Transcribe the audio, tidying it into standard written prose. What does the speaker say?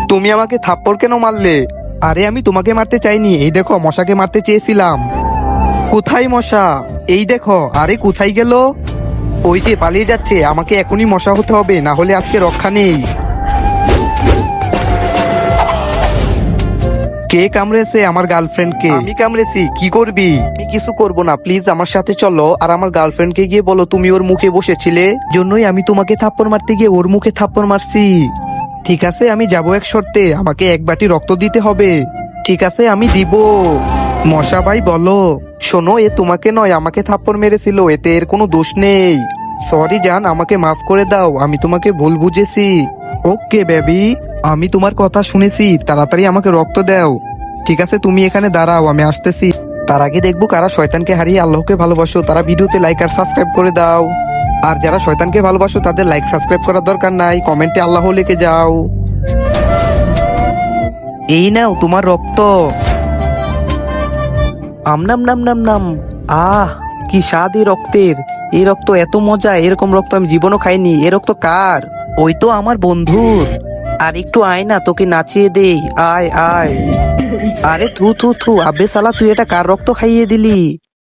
তুমি আমাকে থাপ্পড় কেন মারলে? আরে আমি তোমাকে মারতে চাইনি, এই দেখো মশাকে মারতে চেয়েছিলাম। কোথায় মশা? এই দেখো। আরে কোথায় গেল? ওই যে পালিয়ে যাচ্ছে। আমাকে এখনই মশা হতে হবে, না হলে আজকে রক্ষা নেই। কে কামড়েছে আমার গার্লফ্রেন্ডকে? আমি কামড়েছি। কি করবি? আমি কিছু করব না, প্লিজ আমার সাথে চলো। আর আমার গার্লফ্রেন্ডকে গিয়ে বলো তুমি ওর মুখে বসেছিলে, জন্যই আমি তোমাকে থাপ্পড় মারতে গিয়ে ওর মুখে থাপ্পড় মারছি। ঠিক আছে, আমি যাবো এক শর্তে। আমাকে এক বাটি রক্ত দিতে হবে। ঠিক আছে, আমি দিব। মশা ভাই বলো। শোনো, এ তোমাকে নয় আমাকে থাপ্পড় মেরেছিল, এতে এর কোনো দোষ নেই। সরি জান, আমাকে মাফ করে দাও, আমি তোমাকে ভুল বুঝেছি। ওকে বেবি, আমি তোমার কথা শুনেছি। তাড়াতাড়ি আমাকে রক্ত দাও। ঠিক আছে, তুমি এখানে দাঁড়াও, আমি আসতেছি। তার আগে দেখবো কারা শয়তানকে হারিয়ে আল্লাহকে ভালোবাসো। তারা ভিডিওতে লাইক আর সাবস্ক্রাইব করে দাও। আর যারা শয়তানকে ভালোবাসো তাদের লাইক সাবস্ক্রাইব করার দরকার নাই, কমেন্টে আল্লাহ লিখে যাও। এই নাও তোমার রক্ত। আমনাম নাম নাম নাম। আহ, কি স্বাদ এই রক্তের। এই রক্ত এত মজা, এরকম রক্ত আমি জীবনও খাইনি। এ রক্ত কার? ওই তো আমার বন্ধুর। আর একটু আয় না, তোকে নাচিয়ে দেই। আয় আয়। আরে থু থু থু, আবে সালা তুই এটা কার রক্ত খাইয়ে দিলি?